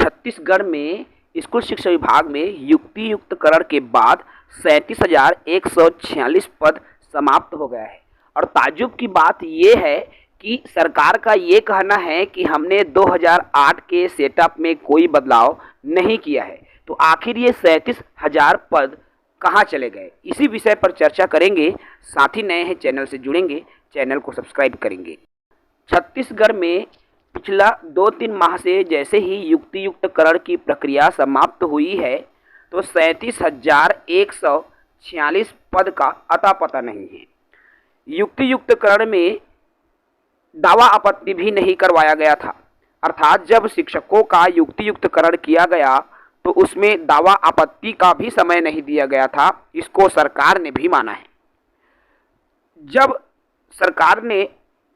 छत्तीसगढ़ में स्कूल शिक्षा विभाग में युक्ति युक्तकरण के बाद 37,146 पद समाप्त हो गया है। और ताज्जुब की बात ये है कि सरकार का ये कहना है कि हमने 2008 के सेटअप में कोई बदलाव नहीं किया है। तो आखिर ये 37,000 पद कहाँ चले गए, इसी विषय पर चर्चा करेंगे। साथ ही नए हैं चैनल से जुड़ेंगे, चैनल को सब्सक्राइब करेंगे। छत्तीसगढ़ में पिछला 2-3 माह से जैसे ही युक्ति युक्तकरण की प्रक्रिया समाप्त हुई है तो 37,146 पद का अता पता नहीं है। युक्ति युक्तकरण में दावा आपत्ति भी नहीं करवाया गया था, अर्थात जब शिक्षकों का युक्ति युक्तकरण किया गया तो उसमें दावा आपत्ति का भी समय नहीं दिया गया था। इसको सरकार ने भी माना है। जब सरकार ने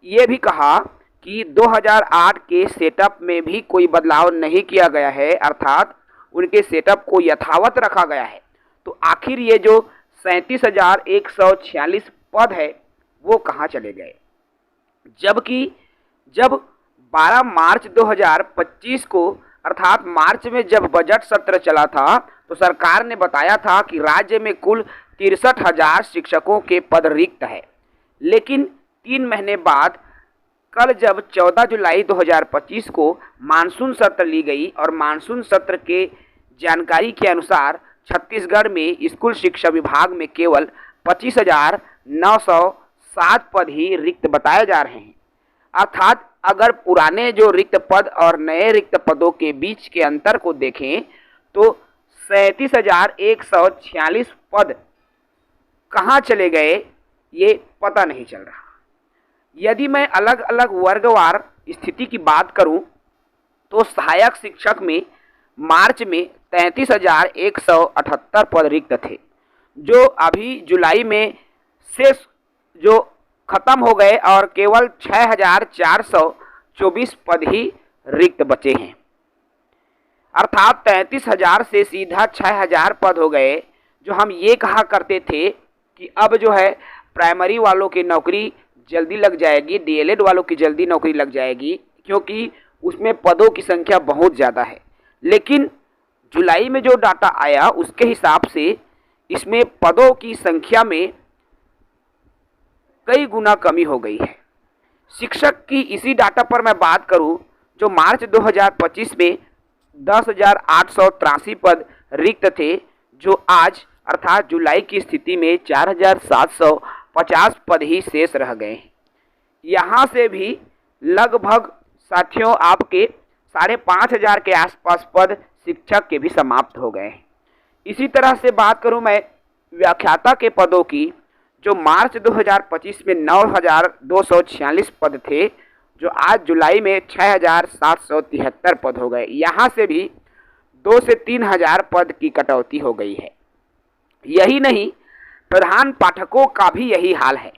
ये भी कहा कि 2008 के सेटअप में भी कोई बदलाव नहीं किया गया है, अर्थात उनके सेटअप को यथावत रखा गया है, तो आखिर ये जो 37,146 पद है वो कहाँ चले गए। जबकि जब 12 मार्च 2025 को अर्थात मार्च में जब बजट सत्र चला था तो सरकार ने बताया था कि राज्य में कुल 63,000 शिक्षकों के पद रिक्त है। लेकिन 3 महीने बाद कल जब 14 जुलाई 2025 को मानसून सत्र ली गई और मानसून सत्र के जानकारी के अनुसार छत्तीसगढ़ में स्कूल शिक्षा विभाग में केवल 25,907 पद ही रिक्त बताए जा रहे हैं। अर्थात अगर पुराने जो रिक्त पद और नए रिक्त पदों के बीच के अंतर को देखें तो 37,146 पद कहाँ चले गए ये पता नहीं चल रहा। यदि मैं अलग अलग वर्गवार स्थिति की बात करूं तो सहायक शिक्षक में मार्च में 33,178 पद रिक्त थे, जो अभी जुलाई में से जो खत्म हो गए और केवल 6,424 पद ही रिक्त बचे हैं। अर्थात 33,000 से सीधा 6,000 पद हो गए। जो हम ये कहा करते थे कि अब जो है प्राइमरी वालों की नौकरी जल्दी लग जाएगी, डीएलएड वालों की जल्दी नौकरी लग जाएगी, क्योंकि उसमें पदों की संख्या बहुत ज़्यादा है। लेकिन जुलाई में जो डाटा आया उसके हिसाब से इसमें पदों की संख्या में कई गुना कमी हो गई है। शिक्षक की इसी डाटा पर मैं बात करूं, जो मार्च 2025 में 10,883 पद रिक्त थे, जो आज अर्थात जुलाई की स्थिति में 4,750 पद ही शेष रह गए हैं। यहाँ से भी लगभग साथियों आपके 5,500 के आसपास पद शिक्षक के भी समाप्त हो गए हैं। इसी तरह से बात करूं मैं व्याख्याता के पदों की, जो मार्च 2025 में 9,246 पद थे, जो आज जुलाई में 6,773 पद हो गए। यहाँ से भी 2 से 3,000 पद की कटौती हो गई है। यही नहीं, प्रधान पाठकों का भी यही हाल है।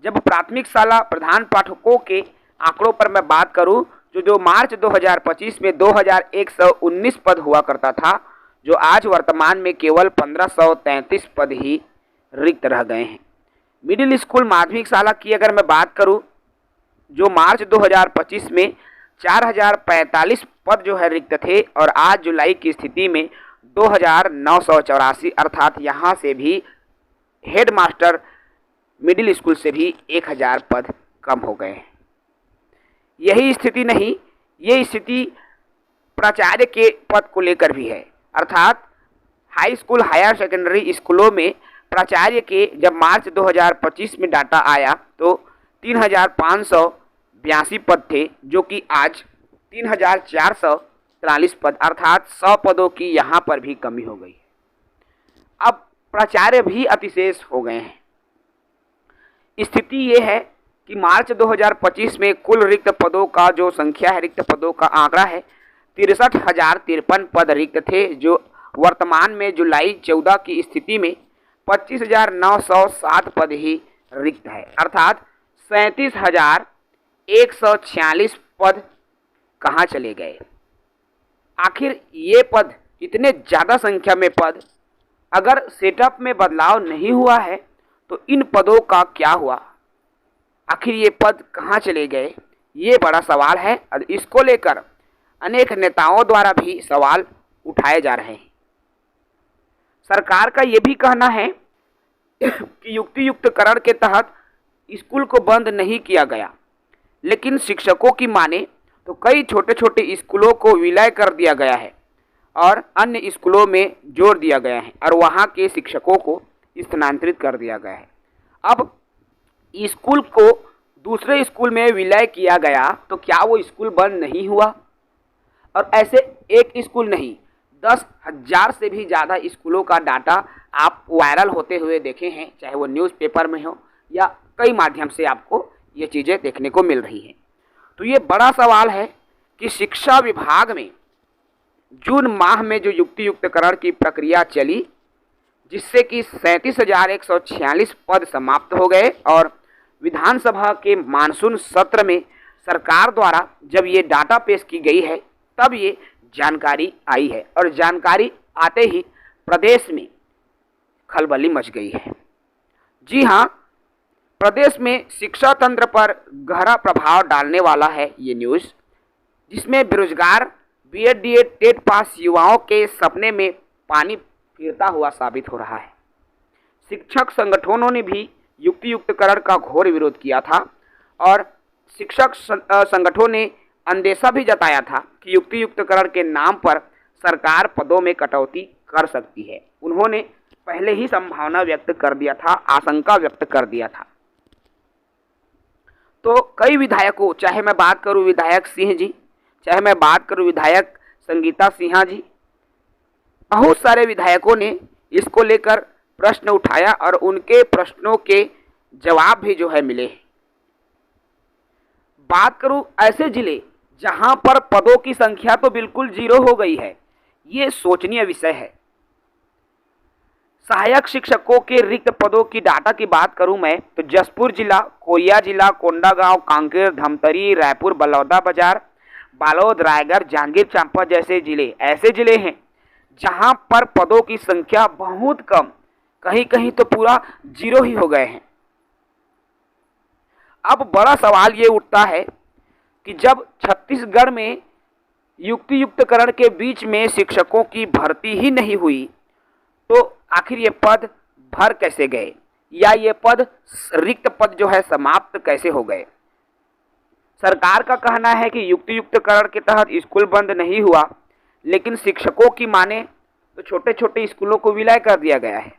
जब प्राथमिक शाला प्रधान पाठकों के आंकड़ों पर मैं बात करूं, जो मार्च 2025 में 2,119 पद हुआ करता था, जो आज वर्तमान में केवल 1,533 पद ही रिक्त रह गए हैं। मिडिल स्कूल माध्यमिक शाला की अगर मैं बात करूं, जो मार्च 2025 में 4,045 पद जो है रिक्त थे और आज जुलाई की स्थिति में 2,984, अर्थात यहाँ से भी हेड मास्टर मिडिल स्कूल से भी 1,000 पद कम हो गए हैं। यही स्थिति नहीं, ये स्थिति प्राचार्य के पद को लेकर भी है। अर्थात हाई स्कूल हायर सेकेंडरी स्कूलों में प्राचार्य के जब मार्च 2025 में डाटा आया तो 3,582 पद थे, जो कि आज 3,443 पद, अर्थात 100 पदों की यहाँ पर भी कमी हो गई। अब प्राचार्य भी अतिशेष हो गए हैं। स्थिति ये है कि मार्च 2025 में कुल रिक्त पदों का जो संख्या है, रिक्त पदों का आंकड़ा है 63,053 पद रिक्त थे, जो वर्तमान में जुलाई 14 की स्थिति में 25,907 पद ही रिक्त है। अर्थात 37,146 पद कहाँ चले गए। आखिर ये पद, इतने ज़्यादा संख्या में पद, अगर सेटअप में बदलाव नहीं हुआ है तो इन पदों का क्या हुआ, आखिर ये पद कहाँ चले गए, ये बड़ा सवाल है। और इसको लेकर अनेक नेताओं द्वारा भी सवाल उठाए जा रहे हैं। सरकार का ये भी कहना है कि युक्तियुक्तकरण के तहत स्कूल को बंद नहीं किया गया, लेकिन शिक्षकों की माने तो कई छोटे छोटे स्कूलों को विलय कर दिया गया है और अन्य स्कूलों में जोड़ दिया गया है और वहाँ के शिक्षकों को स्थानांतरित कर दिया गया है। अब स्कूल को दूसरे स्कूल में विलय किया गया तो क्या वो स्कूल बंद नहीं हुआ? और ऐसे एक स्कूल नहीं, 10,000 से भी ज़्यादा स्कूलों का डाटा आप वायरल होते हुए देखे हैं, चाहे वो न्यूज़पेपर में हो या कई माध्यम से आपको ये चीज़ें देखने को मिल रही हैं। तो ये बड़ा सवाल है कि शिक्षा विभाग में जून माह में जो युक्तियुक्तकरण की प्रक्रिया चली, जिससे कि 37,146 पद समाप्त हो गए और विधानसभा के मानसून सत्र में सरकार द्वारा जब ये डाटा पेश की गई है तब ये जानकारी आई है और जानकारी आते ही प्रदेश में खलबली मच गई है। जी हाँ, प्रदेश में शिक्षा तंत्र पर गहरा प्रभाव डालने वाला है ये न्यूज़, जिसमें बेरोजगार बीएड डीएड टेट पास युवाओं के सपने में पानी फिरता हुआ साबित हो रहा है। शिक्षक संगठनों ने भी युक्तियुक्तकरण का घोर विरोध किया था और शिक्षक संगठनों ने अंदेशा भी जताया था कि युक्तियुक्तकरण के नाम पर सरकार पदों में कटौती कर सकती है। उन्होंने पहले ही संभावना व्यक्त कर दिया था, आशंका व्यक्त कर दिया था। तो कई विधायकों, चाहे मैं बात करूं विधायक सिंह जी, चाहे मैं बात करूं विधायक संगीता सिन्हा जी, बहुत सारे विधायकों ने इसको लेकर प्रश्न उठाया और उनके प्रश्नों के जवाब भी जो है मिले। बात करूं ऐसे जिले जहां पर पदों की संख्या तो बिल्कुल 0 हो गई है, ये सोचनीय विषय है। सहायक शिक्षकों के रिक्त पदों की डाटा की बात करूं मैं तो जसपुर जिला, कोरिया जिला, कोंडागांव, कांकेर, धमतरी, रायपुर, बलौदाबाजार, बालोद, रायगढ़, जांजगीर चांपा जैसे जिले ऐसे जिले हैं जहां पर पदों की संख्या बहुत कम, कहीं कहीं तो पूरा 0 ही हो गए हैं। अब बड़ा सवाल ये उठता है कि जब छत्तीसगढ़ में युक्तियुक्तकरण के बीच में शिक्षकों की भर्ती ही नहीं हुई तो आखिर ये पद भर कैसे गए, या ये पद रिक्त पद जो है समाप्त कैसे हो गए? सरकार का कहना है कि युक्तियुक्तकरण के तहत स्कूल बंद नहीं हुआ, लेकिन शिक्षकों की माने तो छोटे छोटे स्कूलों को विलय कर दिया गया है।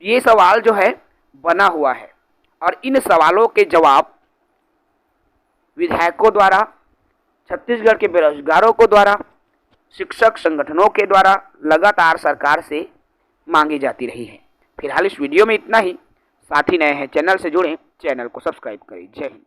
ये सवाल जो है बना हुआ है और इन सवालों के जवाब विधायकों द्वारा, छत्तीसगढ़ के बेरोजगारों को द्वारा, शिक्षक संगठनों के द्वारा लगातार सरकार से मांगी जाती रही है। फिलहाल इस वीडियो में इतना ही। साथ ही नए हैं चैनल से जुड़ें, चैनल को सब्सक्राइब करें। जय हिंद।